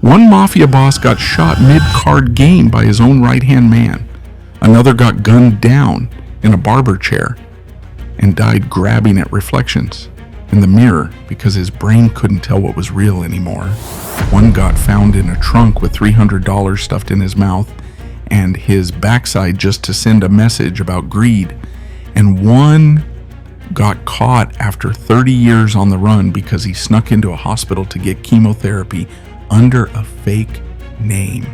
One mafia boss got shot mid-card game by his own right-hand man. Another got gunned down in a barber chair and died grabbing at reflections in the mirror because his brain couldn't tell what was real anymore. One got found in a trunk with $300 stuffed in his mouth and his backside just to send a message about greed. And one got caught after 30 years on the run because he snuck into a hospital to get chemotherapy under a fake name.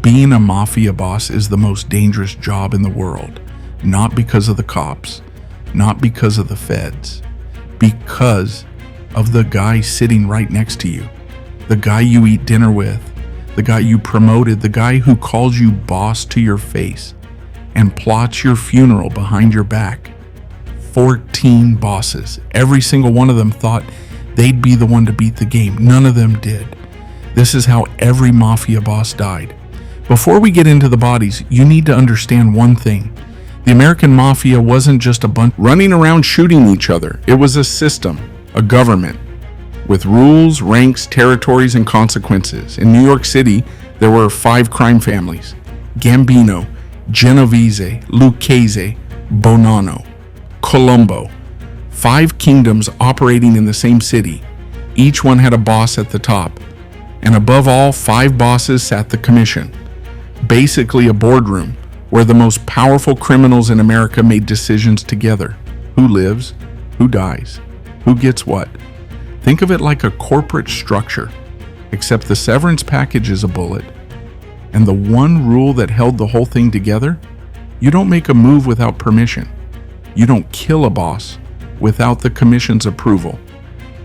Being a mafia boss is the most dangerous job in the world, not because of the cops, not because of the feds, because of the guy sitting right next to you, the guy you eat dinner with, the guy you promoted, the guy who calls you boss to your face and plots your funeral behind your back. 14 bosses. Every single one of them thought they'd be the one to beat the game. None of them did. This is how every mafia boss died. Before we get into the bodies, you need to understand one thing. The American mafia wasn't just a bunch running around shooting each other. It was a system, a government, with rules, ranks, territories, and consequences. In New York City, there were 5 crime families: Gambino, Genovese, Lucchese, Bonanno, Colombo. 5 kingdoms operating in the same city. Each one had a boss at the top. And above all, 5 bosses sat the commission. Basically a boardroom where the most powerful criminals in America made decisions together. Who lives? Who dies? Who gets what? Think of it like a corporate structure, except the severance package is a bullet. And the one rule that held the whole thing together? You don't make a move without permission. You don't kill a boss without the commission's approval.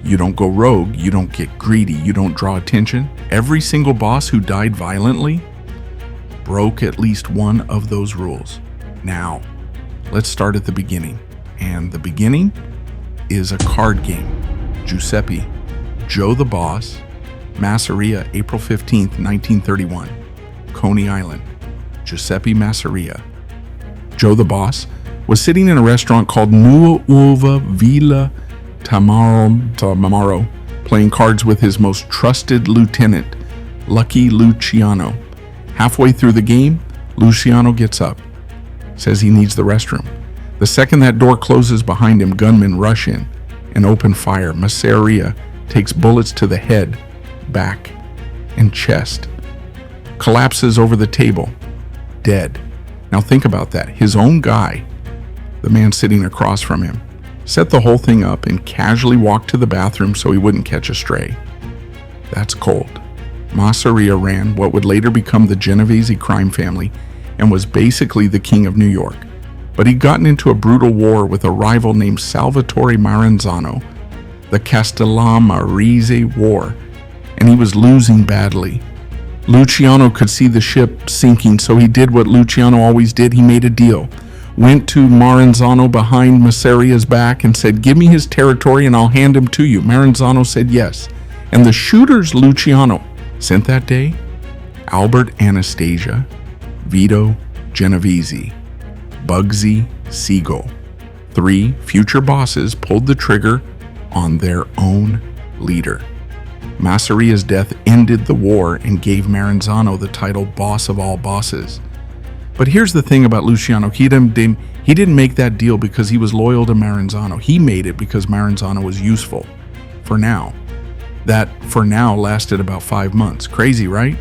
You don't go rogue, you don't get greedy, you don't draw attention. Every single boss who died violently broke at least one of those rules. Now, let's start at the beginning. And the beginning is a card game. Giuseppe, Joe the Boss, Masseria, April 15th, 1931. Coney Island, Giuseppe Masseria. Joe the Boss was sitting in a restaurant called Nuova Villa Tamaro, playing cards with his most trusted lieutenant, Lucky Luciano. Halfway through the game, Luciano gets up, says he needs the restroom. The second that door closes behind him, gunmen rush in and open fire. Masseria takes bullets to the head, back, and chest. Collapses over the table, dead. Now think about that. His own guy, the man sitting across from him, set the whole thing up and casually walked to the bathroom so he wouldn't catch a stray. That's cold. Masseria ran what would later become the Genovese crime family and was basically the king of New York. But he'd gotten into a brutal war with a rival named Salvatore Maranzano, the Castellamarese War, and he was losing badly. Luciano could see the ship sinking, so he did what Luciano always did. He made a deal. Went to Maranzano behind Masseria's back and said, "Give me his territory and I'll hand him to you." Maranzano said yes. And the shooters Luciano sent that day: Albert Anastasia, Vito Genovese, Bugsy Siegel. 3 future bosses pulled the trigger on their own leader. Masseria's death ended the war and gave Maranzano the title boss of all bosses. But here's the thing about Luciano. He didn't make that deal because he was loyal to Maranzano. He made it because Maranzano was useful. For now. That for now lasted about 5 months. Crazy, right?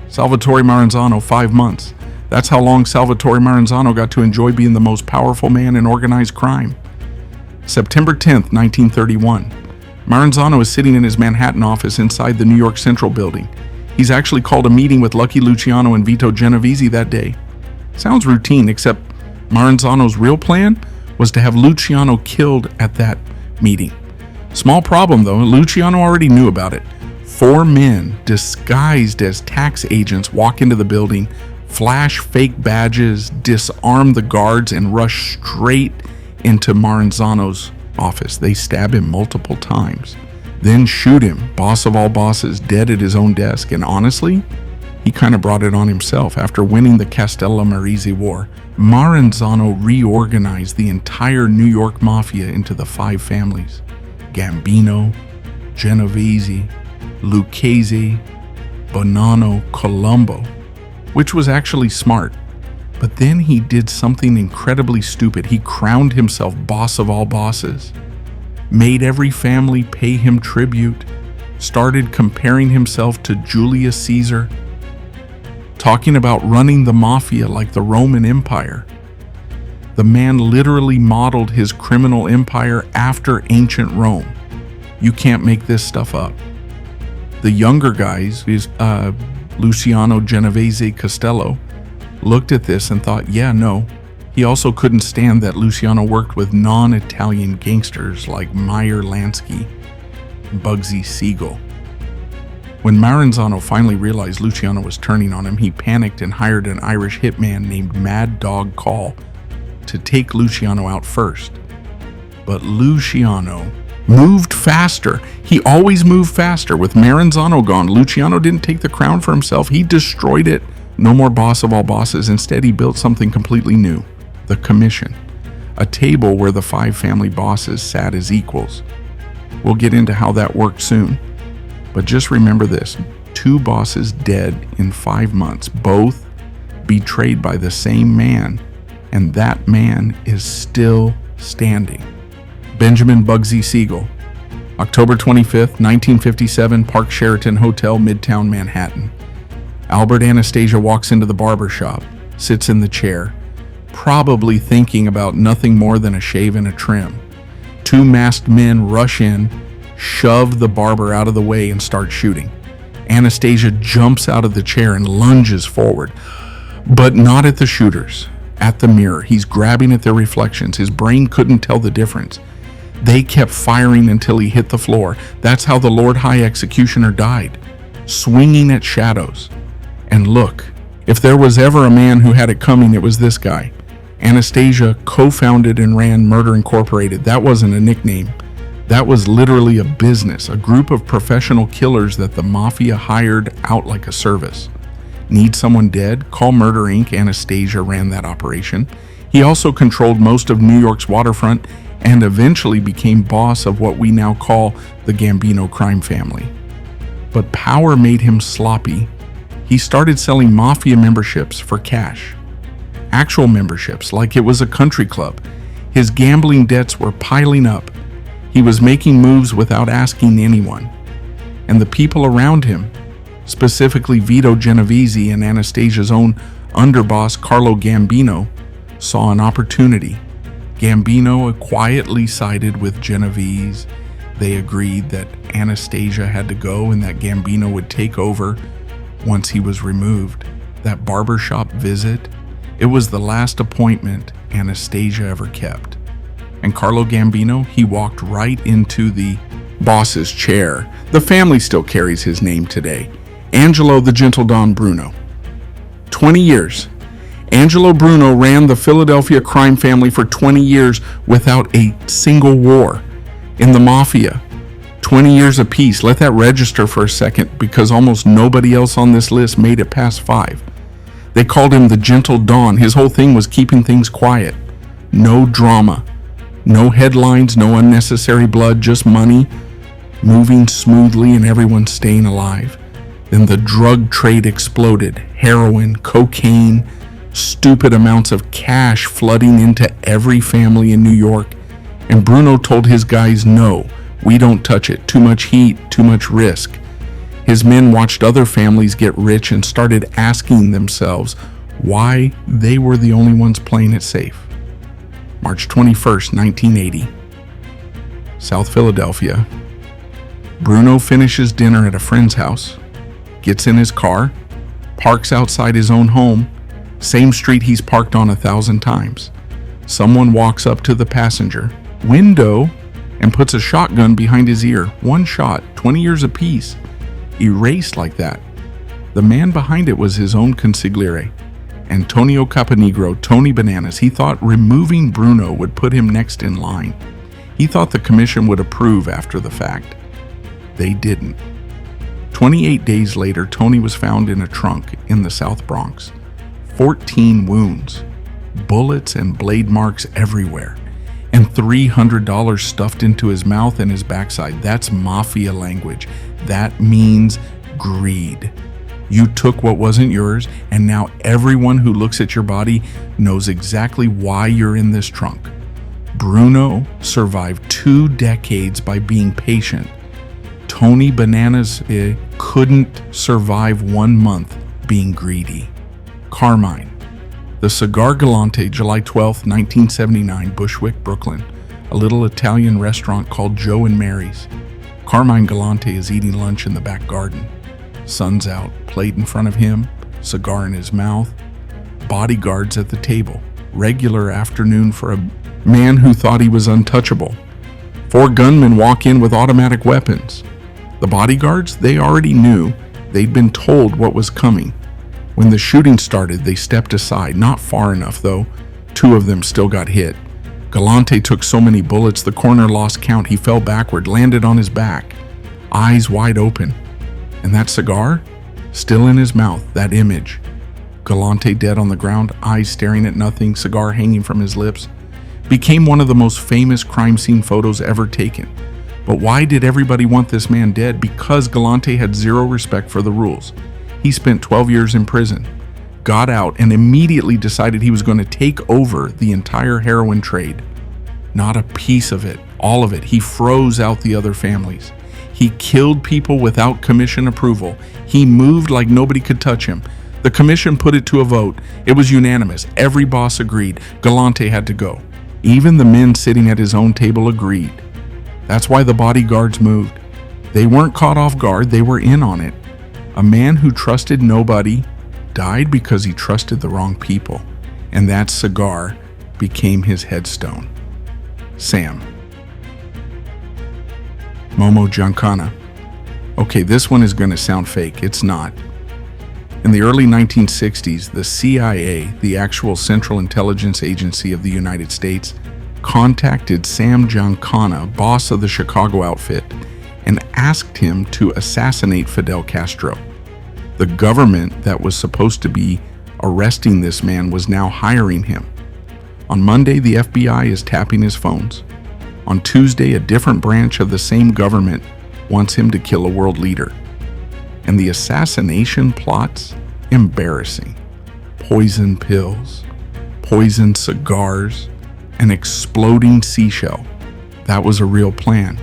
Salvatore Maranzano, 5 months. That's how long Salvatore Maranzano got to enjoy being the most powerful man in organized crime. September 10th, 1931. Maranzano is sitting in his Manhattan office inside the New York Central building. He's actually called a meeting with Lucky Luciano and Vito Genovese that day. Sounds routine, except Maranzano's real plan was to have Luciano killed at that meeting. Small problem though, Luciano already knew about it. 4 men disguised as tax agents walk into the building, flash fake badges, disarm the guards, and rush straight into Maranzano's office. They stab him multiple times, then shoot him, boss of all bosses, dead at his own desk. And honestly, he kind of brought it on himself. After winning the Castellamarese War, Maranzano reorganized the entire New York Mafia into the 5 families: Gambino, Genovese, Lucchese, Bonanno Colombo, which was actually smart. But then he did something incredibly stupid. He crowned himself boss of all bosses, made every family pay him tribute, started comparing himself to Julius Caesar, talking about running the mafia like the Roman Empire. The man literally modeled his criminal empire after ancient Rome. You can't make this stuff up. The younger guys, Luciano Genovese Castello, looked at this and thought, yeah, no. He also couldn't stand that Luciano worked with non-Italian gangsters like Meyer Lansky and Bugsy Siegel. When Maranzano finally realized Luciano was turning on him, he panicked and hired an Irish hitman named Mad Dog Call to take Luciano out first. But Luciano moved faster. He always moved faster. With Maranzano gone, Luciano didn't take the crown for himself. He destroyed it. No more boss of all bosses. Instead, he built something completely new. The Commission. A table where the 5 family bosses sat as equals. We'll get into how that worked soon. But just remember this. 2 bosses dead in 5 months. Both betrayed by the same man. And that man is still standing. Benjamin Bugsy Siegel. October 25th, 1957, Park Sheraton Hotel, Midtown Manhattan. Albert Anastasia walks into the barber shop, sits in the chair, probably thinking about nothing more than a shave and a trim. 2 masked men rush in, shove the barber out of the way, and start shooting. Anastasia jumps out of the chair and lunges forward, but not at the shooters, at the mirror. He's grabbing at their reflections. His brain couldn't tell the difference. They kept firing until he hit the floor. That's how the Lord High Executioner died, swinging at shadows. And look, if there was ever a man who had it coming, it was this guy. Anastasia co-founded and ran Murder Incorporated. That wasn't a nickname. That was literally a business, a group of professional killers that the Mafia hired out like a service. Need someone dead? Call Murder Inc. Anastasia ran that operation. He also controlled most of New York's waterfront and eventually became boss of what we now call the Gambino crime family. But power made him sloppy. He started selling Mafia memberships for cash. Actual memberships, like it was a country club. His gambling debts were piling up. He was making moves without asking anyone. And the people around him, specifically Vito Genovese and Anastasia's own underboss Carlo Gambino, saw an opportunity. Gambino quietly sided with Genovese. They agreed that Anastasia had to go and that Gambino would take over once he was removed. That barbershop visit, it was the last appointment Anastasia ever kept. And Carlo Gambino, he walked right into the boss's chair. The family still carries his name today. Angelo the Gentle Don Bruno. 20 years. Angelo Bruno ran the Philadelphia crime family for 20 years without a single war. In the Mafia, 20 years apiece. Let that register for a second, because almost nobody else on this list made it past 5. They called him the Gentle Don. His whole thing was keeping things quiet. No drama. No headlines, no unnecessary blood, just money moving smoothly and everyone staying alive. Then the drug trade exploded. Heroin, cocaine, stupid amounts of cash flooding into every family in New York. And Bruno told his guys, no, we don't touch it. Too much heat, too much risk. His men watched other families get rich and started asking themselves why they were the only ones playing it safe. March 21st, 1980. South Philadelphia. Bruno finishes dinner at a friend's house, gets in his car, parks outside his own home, same street he's parked on 1,000 times. Someone walks up to the passenger window and puts a shotgun behind his ear. One shot, 20 years apiece, erased like that. The man behind it was his own consigliere, Antonio Caponegro, Tony Bananas. He thought removing Bruno would put him next in line. He thought the commission would approve after the fact. They didn't. 28 days later, Tony was found in a trunk in the South Bronx. 14 wounds, bullets and blade marks everywhere, and $300 stuffed into his mouth and his backside. That's Mafia language. That means greed. You took what wasn't yours, and now everyone who looks at your body knows exactly why you're in this trunk. Bruno survived 2 decades by being patient. Tony Bananas couldn't survive 1 month being greedy. Carmine. The Cigar Galante, July 12, 1979, Bushwick, Brooklyn. A little Italian restaurant called Joe and Mary's. Carmine Galante is eating lunch in the back garden. Sun's out, plate in front of him, cigar in his mouth. Bodyguards at the table. Regular afternoon for a man who thought he was untouchable. 4 gunmen walk in with automatic weapons. The bodyguards, they already knew. They'd been told what was coming. When the shooting started, they stepped aside, not far enough though. 2 of them still got hit. Galante took so many bullets, the coroner lost count. He fell backward, landed on his back, eyes wide open. And that cigar? Still in his mouth, that image. Galante dead on the ground, eyes staring at nothing, cigar hanging from his lips. Became one of the most famous crime scene photos ever taken. But why did everybody want this man dead? Because Galante had zero respect for the rules. He spent 12 years in prison, got out, and immediately decided he was going to take over the entire heroin trade. Not a piece of it, all of it. He froze out the other families. He killed people without commission approval. He moved like nobody could touch him. The commission put it to a vote. It was unanimous. Every boss agreed. Galante had to go. Even the men sitting at his own table agreed. That's why the bodyguards moved. They weren't caught off guard, they were in on it. A man who trusted nobody died because he trusted the wrong people. And that cigar became his headstone. Sam. Momo Giancana. Okay, this one is going to sound fake. It's not. In the early 1960s, the CIA, the actual Central Intelligence Agency of the United States, contacted Sam Giancana, boss of the Chicago outfit, and asked him to assassinate Fidel Castro. The government that was supposed to be arresting this man was now hiring him. On Monday, the FBI is tapping his phones. On Tuesday, a different branch of the same government wants him to kill a world leader. And the assassination plots? Embarrassing. Poison pills, poison cigars, an exploding seashell. That was a real plan.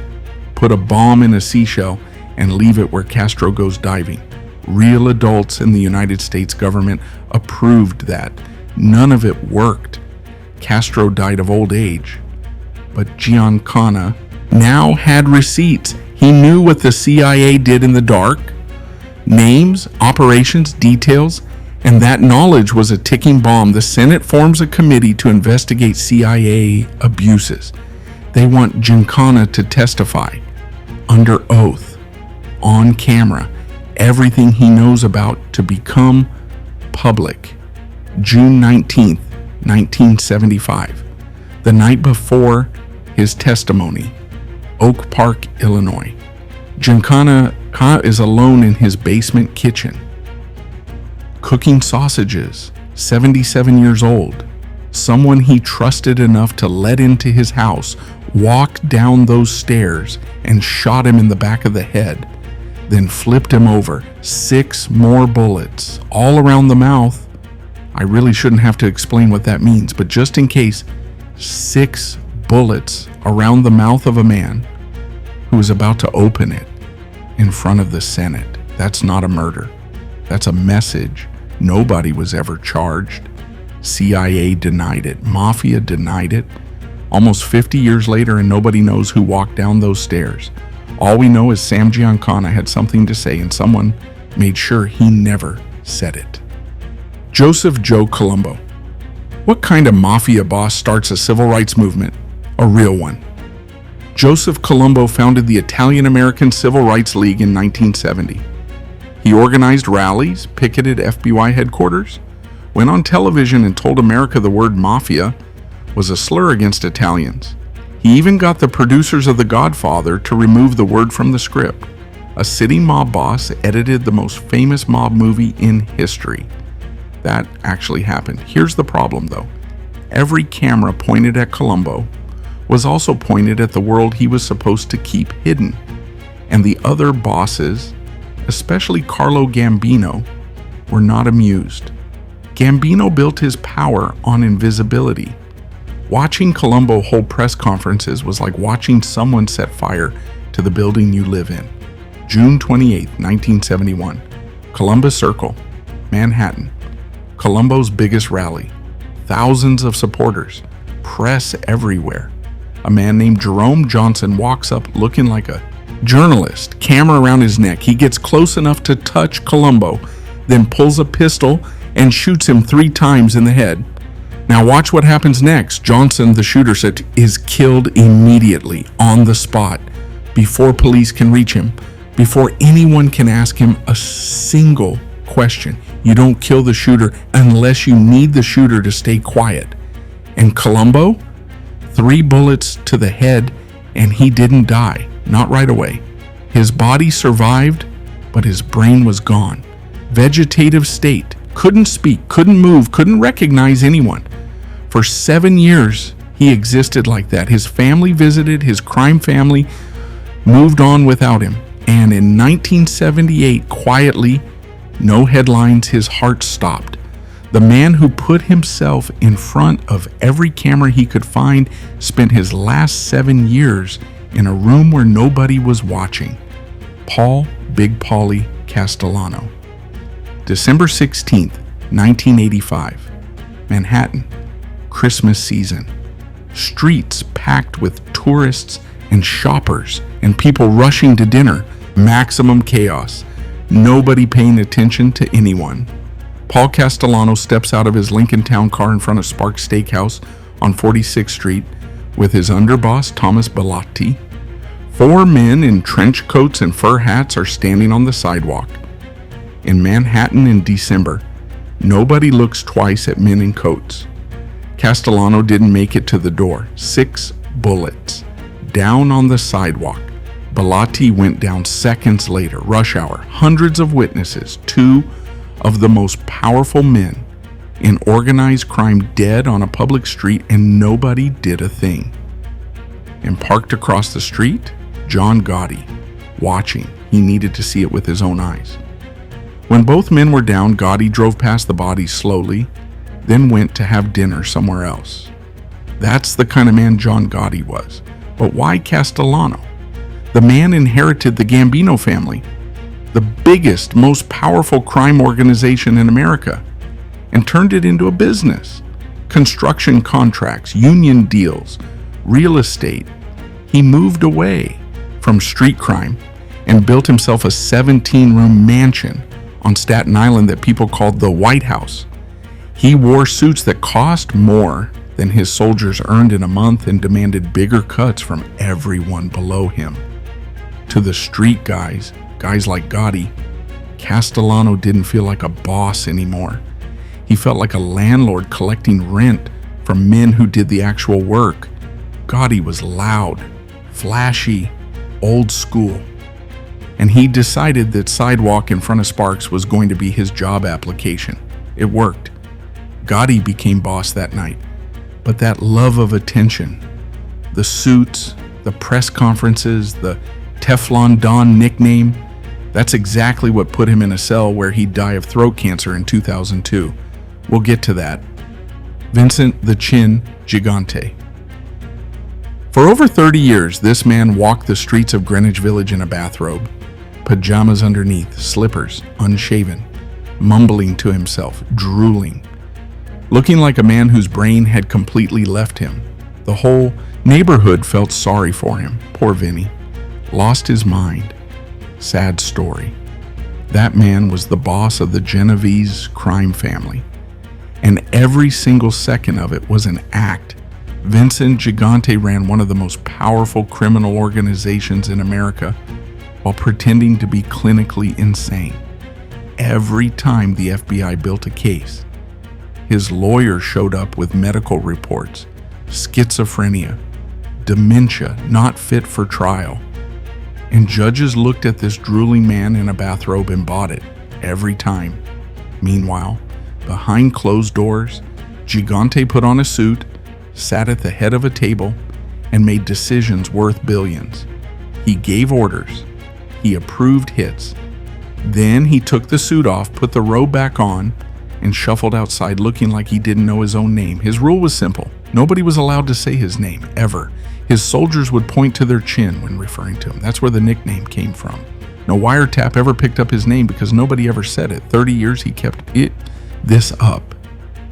Put a bomb in a seashell and leave it where Castro goes diving. Real adults in the United States government approved that. None of it worked. Castro died of old age. But Giancana now had receipts. He knew what the CIA did in the dark. Names, operations, details, and that knowledge was a ticking bomb. The Senate forms a committee to investigate CIA abuses. They want Giancana to testify under oath, on camera, everything he knows about to become public. June 19th, 1975, the night before his testimony, Oak Park, Illinois. Giancana is alone in his basement kitchen, cooking sausages, 77 years old. Someone he trusted enough to let into his house walked down those stairs and shot him in the back of the head, then flipped him over. 6 more bullets, all around the mouth. I really shouldn't have to explain what that means, but just in case, 6 bullets around the mouth of a man who was about to open it in front of the Senate. That's not a murder. That's a message. Nobody was ever charged. CIA denied it. Mafia denied it. Almost 50 years later, and nobody knows who walked down those stairs. All we know is Sam Giancana had something to say, and someone made sure he never said it. Joseph Joe Colombo. What kind of mafia boss starts a civil rights movement? A real one. Joseph Colombo founded the Italian-American Civil Rights League in 1970. He organized rallies, picketed FBI headquarters, went on television and told America the word mafia was a slur against Italians. He even got the producers of The Godfather to remove the word from the script. A sitting mob boss edited the most famous mob movie in history. That actually happened. Here's the problem though. Every camera pointed at Colombo was also pointed at the world he was supposed to keep hidden. And the other bosses especially Carlo Gambino, were not amused. Gambino built his power on invisibility. Watching Colombo hold press conferences was like watching someone set fire to the building you live in. June 28, 1971, Columbus Circle, Manhattan. Colombo's biggest rally. Thousands of supporters. Press everywhere. A man named Jerome Johnson walks up looking like a journalist, camera around his neck. He gets close enough to touch Colombo, then pulls a pistol and shoots him 3 times in the head. Now watch what happens next. Johnson, the shooter, said, is killed immediately on the spot, before police can reach him, before anyone can ask him a single question. You don't kill the shooter unless you need the shooter to stay quiet. And Colombo, 3 bullets to the head, and he didn't die, not right away. His body survived, but his brain was gone. Vegetative state, couldn't speak, couldn't move, couldn't recognize anyone. For 7 years, he existed like that. His family visited, his crime family moved on without him. And in 1978, quietly, no headlines, his heart stopped. The man who put himself in front of every camera he could find spent his last 7 years in a room where nobody was watching. Paul Big Paulie Castellano. December 16th, 1985. Manhattan. Christmas season. Streets packed with tourists and shoppers and people rushing to dinner. Maximum chaos. Nobody paying attention to anyone. Paul Castellano steps out of his Lincoln Town car in front of Sparks Steakhouse on 46th Street with his underboss, Thomas Bellotti. 4 men in trench coats and fur hats are standing on the sidewalk. In Manhattan in December, nobody looks twice at men in coats. Castellano didn't make it to the door. 6 bullets. Down on the sidewalk. Bellotti went down seconds later. Rush hour. Hundreds of witnesses. 2 of the most powerful men in organized crime dead on a public street, and nobody did a thing. And parked across the street, John Gotti, watching. He needed to see it with his own eyes. When both men were down, Gotti drove past the bodies slowly, then went to have dinner somewhere else. That's the kind of man John Gotti was. But why Castellano? The man inherited the Gambino family, the biggest, most powerful crime organization in America, and turned it into a business. Construction contracts, union deals, real estate. He moved away from street crime and built himself a 17-room mansion on Staten Island that people called the White House. He wore suits that cost more than his soldiers earned in a month and demanded bigger cuts from everyone below him. To the street guys like Gotti, Castellano didn't feel like a boss anymore. He felt like a landlord collecting rent from men who did the actual work. Gotti was loud, flashy, old school. And he decided that sidewalk in front of Sparks was going to be his job application. It worked. Gotti became boss that night. But that love of attention, the suits, the press conferences, the Teflon Don nickname, that's exactly what put him in a cell where he'd die of throat cancer in 2002. We'll get to that. Vincent the Chin Gigante. For over 30 years, this man walked the streets of Greenwich Village in a bathrobe, pajamas underneath, slippers, unshaven, mumbling to himself, drooling, looking like a man whose brain had completely left him. The whole neighborhood felt sorry for him. Poor Vinny. Lost his mind. Sad story. That man was the boss of the Genovese crime family, and every single second of it was an act. Vincent Gigante ran one of the most powerful criminal organizations in America while pretending to be clinically insane. Every time the FBI built a case, his lawyer showed up with medical reports, schizophrenia, dementia, not fit for trial. And judges looked at this drooling man in a bathrobe and bought it every time. Meanwhile, behind closed doors, Gigante put on a suit, sat at the head of a table, and made decisions worth billions. He gave orders. He approved hits. Then he took the suit off, put the robe back on, and shuffled outside looking like he didn't know his own name. His rule was simple. Nobody was allowed to say his name, ever. His soldiers would point to their chin when referring to him. That's where the nickname came from. No wiretap ever picked up his name because nobody ever said it. 30 years he kept this up.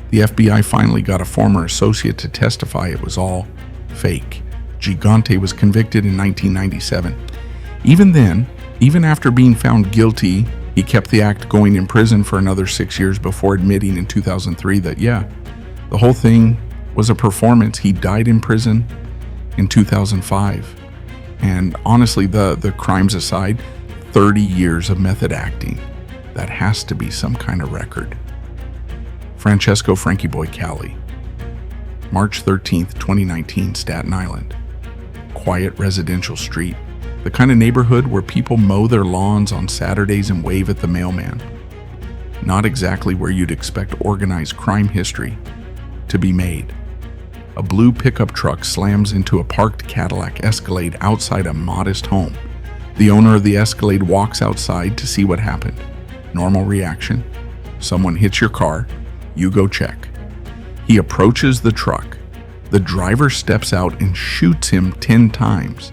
The FBI finally got a former associate to testify it was all fake. Gigante was convicted in 1997. Even then, even after being found guilty, he kept the act going in prison for another 6 years before admitting in 2003 that, the whole thing was a performance. He died in prison in 2005. And honestly, the crimes aside, 30 years of method acting. That has to be some kind of record. Francesco Frankie Boy Cali. March 13th, 2019, Staten Island. Quiet residential street. The kind of neighborhood where people mow their lawns on Saturdays and wave at the mailman. Not exactly where you'd expect organized crime history to be made. A blue pickup truck slams into a parked Cadillac Escalade outside a modest home. The owner of the Escalade walks outside to see what happened. Normal reaction. Someone hits your car, you go check. He approaches the truck. The driver steps out and shoots him 10 times.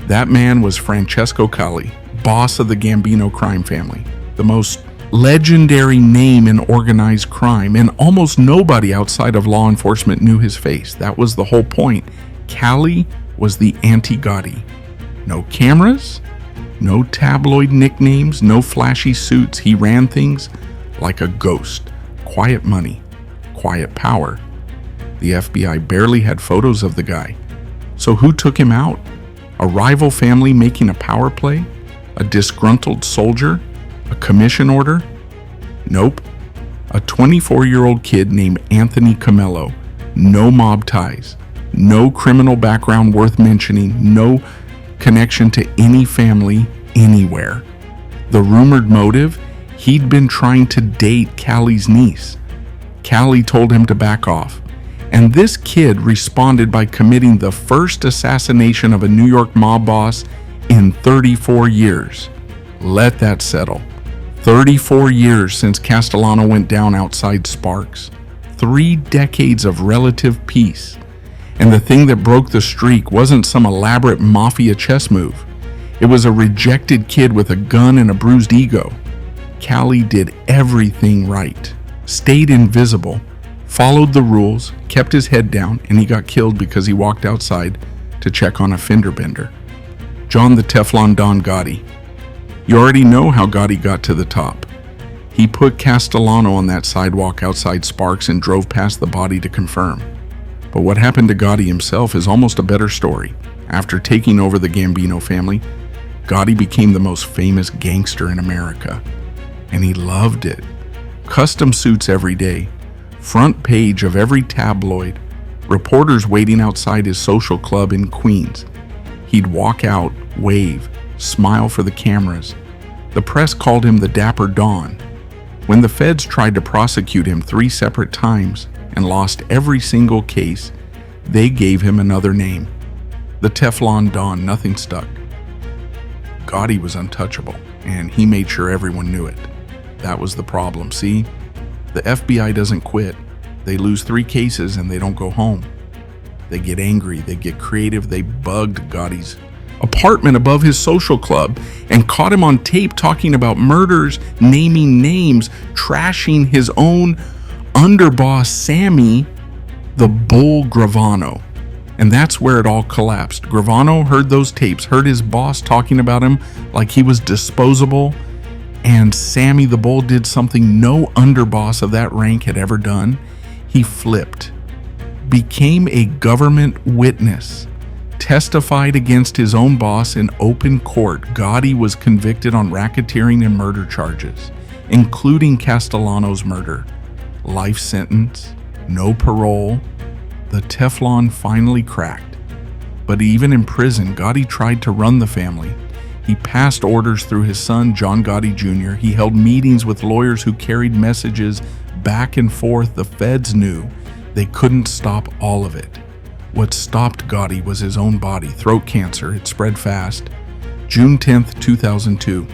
That man was Francesco Cali, boss of the Gambino crime family, the most legendary name in organized crime, and almost nobody outside of law enforcement knew his face. That was the whole point. Cali was the anti-Gotti. No cameras, no tabloid nicknames, no flashy suits. He ran things like a ghost. Quiet money, quiet power. The FBI barely had photos of the guy. So who took him out? A rival family making a power play? A disgruntled soldier? A commission order? Nope. A 24-year-old kid named Anthony Camello. No mob ties. No criminal background worth mentioning. No connection to any family anywhere. The rumored motive? He'd been trying to date Cali's niece. Cali told him to back off. And this kid responded by committing the first assassination of a New York mob boss in 34 years. Let that settle. 34 years since Castellano went down outside Sparks. 3 decades of relative peace. And the thing that broke the streak wasn't some elaborate mafia chess move. It was a rejected kid with a gun and a bruised ego. Cali did everything right. Stayed invisible. Followed the rules, kept his head down, and he got killed because he walked outside to check on a fender bender. John the Teflon Don Gotti. You already know how Gotti got to the top. He put Castellano on that sidewalk outside Sparks and drove past the body to confirm. But what happened to Gotti himself is almost a better story. After taking over the Gambino family, Gotti became the most famous gangster in America. And he loved it. Custom suits every day. Front page of every tabloid, reporters waiting outside his social club in Queens. He'd walk out, wave, smile for the cameras. The press called him the Dapper Don. When the feds tried to prosecute him 3 separate times and lost every single case, they gave him another name. The Teflon Don, nothing stuck. Gotti was untouchable, and he made sure everyone knew it. That was the problem, see? The FBI doesn't quit. They lose 3 cases and they don't go home. They get angry, they get creative. They bugged Gotti's apartment above his social club and caught him on tape talking about murders, naming names, trashing his own underboss, Sammy the Bull Gravano. And that's where it all collapsed. Gravano heard those tapes, heard his boss talking about him like he was disposable. And Sammy the Bull did something no underboss of that rank had ever done. He flipped, became a government witness, testified against his own boss in open court. Gotti was convicted on racketeering and murder charges, including Castellano's murder. Life sentence, no parole. The Teflon finally cracked. But even in prison, Gotti tried to run the family. He passed orders through his son, John Gotti Jr. He held meetings with lawyers who carried messages back and forth. The feds knew they couldn't stop all of it. What stopped Gotti was his own body, throat cancer. It spread fast. June 10th, 2002.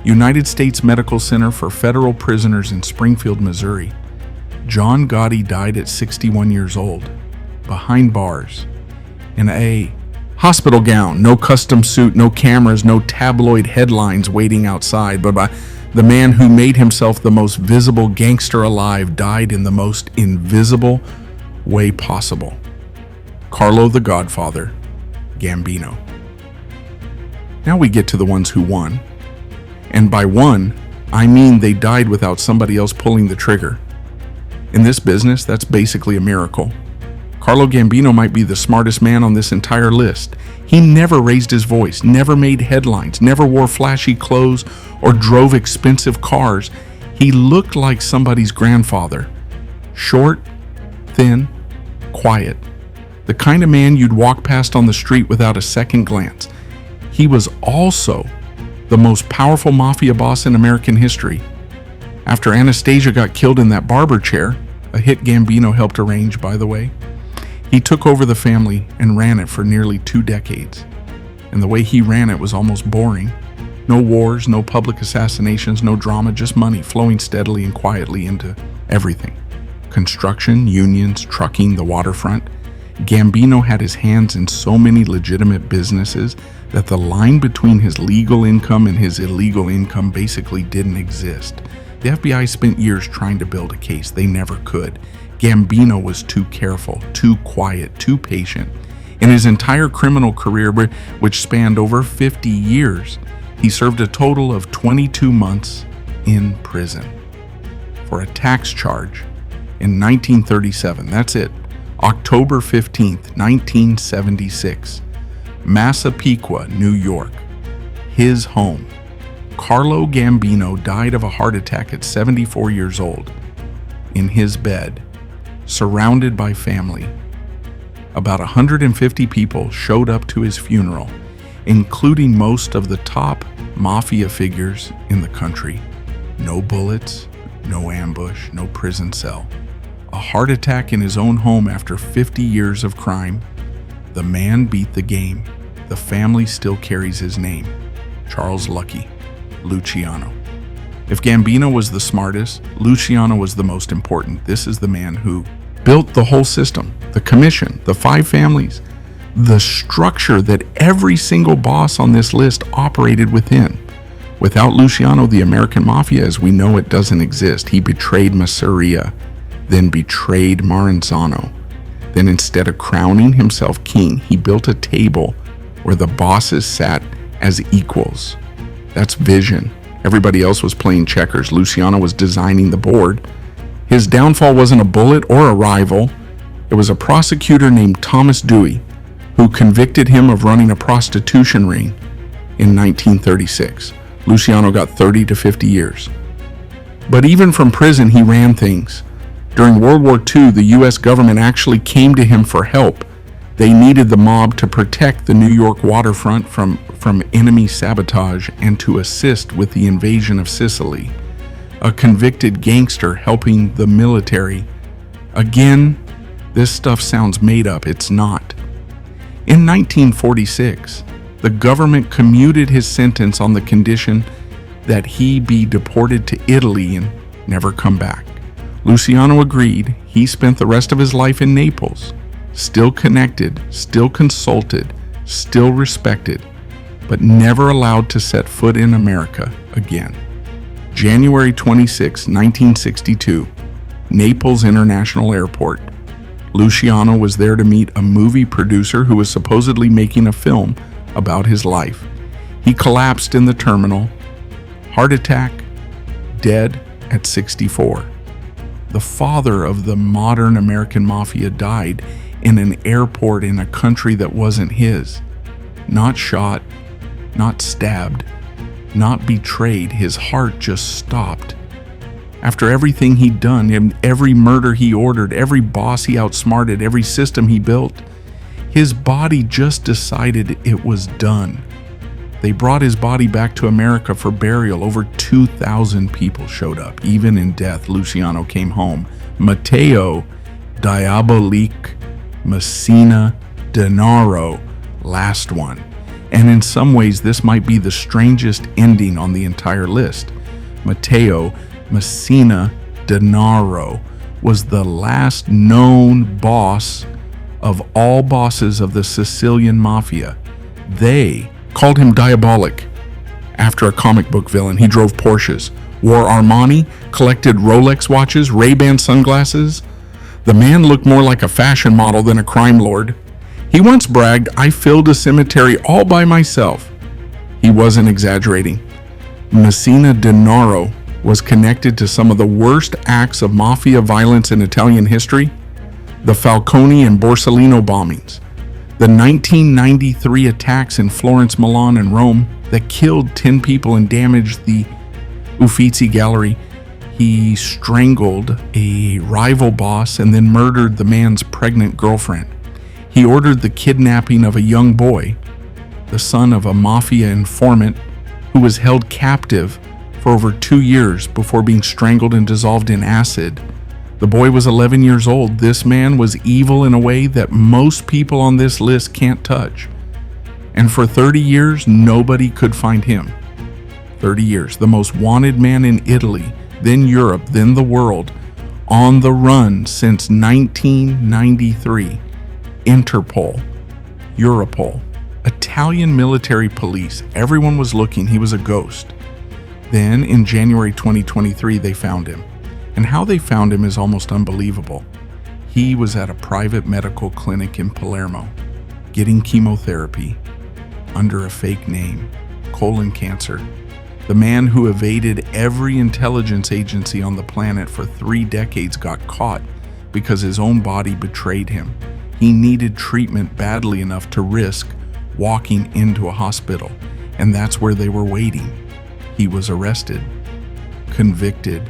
United States Medical Center for Federal Prisoners in Springfield, Missouri. John Gotti died at 61 years old, behind bars, in a hospital gown, no custom suit, no cameras, no tabloid headlines waiting outside, but by the man who made himself the most visible gangster alive died in the most invisible way possible. Carlo the Godfather Gambino. Now we get to the ones who won. And by won, I mean they died without somebody else pulling the trigger. In this business, that's basically a miracle. Carlo Gambino might be the smartest man on this entire list. He never raised his voice, never made headlines, never wore flashy clothes or drove expensive cars. He looked like somebody's grandfather. Short, thin, quiet. The kind of man you'd walk past on the street without a second glance. He was also the most powerful mafia boss in American history. After Anastasia got killed in that barber chair, a hit Gambino helped arrange, by the way, he took over the family and ran it for nearly 2 decades. And the way he ran it was almost boring. No wars, no public assassinations, no drama, just money flowing steadily and quietly into everything. Construction, unions, trucking, the waterfront. Gambino had his hands in so many legitimate businesses that the line between his legal income and his illegal income basically didn't exist. The FBI spent years trying to build a case. They never could. Gambino was too careful, too quiet, too patient. In his entire criminal career, which spanned over 50 years, he served a total of 22 months in prison for a tax charge in 1937. That's it. October 15th, 1976. Massapequa, New York. His home. Carlo Gambino died of a heart attack at 74 years old. In his bed, surrounded by family. About 150 people showed up to his funeral, including most of the top mafia figures in the country. No bullets, no ambush, no prison cell. A heart attack in his own home after 50 years of crime. The man beat the game. The family still carries his name. Charles Lucky Luciano. If Gambino was the smartest, Luciano was the most important. This is the man who built the whole system, the commission, the 5 families, the structure that every single boss on this list operated within. Without Luciano, the American Mafia as we know it doesn't exist. He betrayed Masseria, then betrayed Maranzano. Then instead of crowning himself king, he built a table where the bosses sat as equals. That's vision. Everybody else was playing checkers. Luciano was designing the board. His downfall wasn't a bullet or a rival. It was a prosecutor named Thomas Dewey who convicted him of running a prostitution ring in 1936. Luciano got 30 to 50 years. But even from prison, he ran things. During World War II, the U.S. government actually came to him for help. They needed the mob to protect the New York waterfront from enemy sabotage and to assist with the invasion of Sicily. A convicted gangster helping the military. Again, this stuff sounds made up. It's not. In 1946, the government commuted his sentence on the condition that he be deported to Italy and never come back. Luciano agreed. He spent the rest of his life in Naples, still connected, still consulted, still respected, but never allowed to set foot in America again. January 26, 1962, Naples International Airport. Luciano was there to meet a movie producer who was supposedly making a film about his life. He collapsed in the terminal, heart attack, dead at 64. The father of the modern American Mafia died in an airport in a country that wasn't his. Not shot, not stabbed, not betrayed. His heart just stopped. After everything he'd done, and every murder he ordered, every boss he outsmarted, every system he built, his body just decided it was done. They brought his body back to America for burial. Over 2,000 people showed up. Even in death, Luciano came home. Matteo Diabolique Messina Denaro, last one. And in some ways, this might be the strangest ending on the entire list. Matteo Messina Denaro was the last known boss of all bosses of the Sicilian Mafia. They called him Diabolic after a comic book villain. He drove Porsches, wore Armani, collected Rolex watches, Ray-Ban sunglasses. The man looked more like a fashion model than a crime lord. He once bragged, "I filled a cemetery all by myself." He wasn't exaggerating. Messina Denaro was connected to some of the worst acts of mafia violence in Italian history: the Falcone and Borsellino bombings, the 1993 attacks in Florence, Milan, and Rome that killed 10 people and damaged the Uffizi Gallery. He strangled a rival boss and then murdered the man's pregnant girlfriend. He ordered the kidnapping of a young boy, the son of a mafia informant, who was held captive for over 2 years before being strangled and dissolved in acid. The boy was 11 years old. This man was evil in a way that most people on this list can't touch. And for 30 years, nobody could find him. 30 years. The most wanted man in Italy, then Europe, then the world, on the run since 1993. Interpol, Europol, Italian military police. Everyone was looking. He was a ghost. Then in January 2023, they found him. And how they found him is almost unbelievable. He was at a private medical clinic in Palermo, getting chemotherapy under a fake name, colon cancer. The man who evaded every intelligence agency on the planet for 3 decades got caught because his own body betrayed him. He needed treatment badly enough to risk walking into a hospital, and that's where they were waiting. He was arrested, convicted,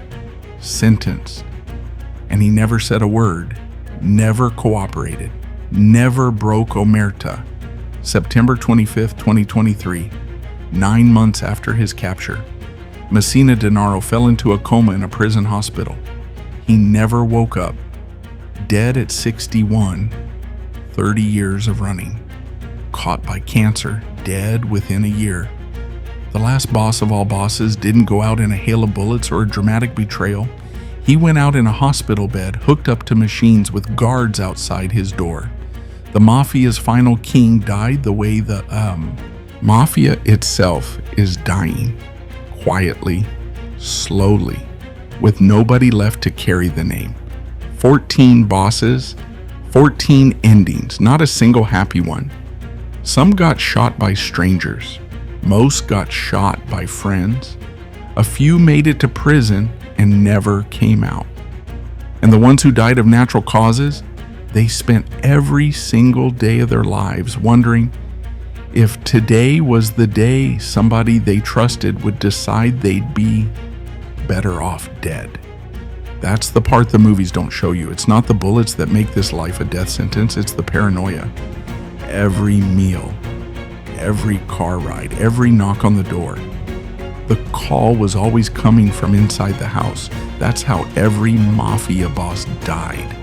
sentenced, and he never said a word, never cooperated, never broke omerta. September 25th, 2023, 9 months after his capture, Messina Denaro fell into a coma in a prison hospital. He never woke up, dead at 61, 30 years of running, caught by cancer, dead within a year. The last boss of all bosses didn't go out in a hail of bullets or a dramatic betrayal. He went out in a hospital bed, hooked up to machines with guards outside his door. The Mafia's final king died the way the Mafia itself is dying, quietly, slowly, with nobody left to carry the name. 14 bosses, 14 endings, not a single happy one. Some got shot by strangers. Most got shot by friends. A few made it to prison and never came out. And the ones who died of natural causes, they spent every single day of their lives wondering if today was the day somebody they trusted would decide they'd be better off dead. That's the part the movies don't show you. It's not the bullets that make this life a death sentence, it's the paranoia. Every meal, every car ride, every knock on the door. The call was always coming from inside the house. That's how every mafia boss died.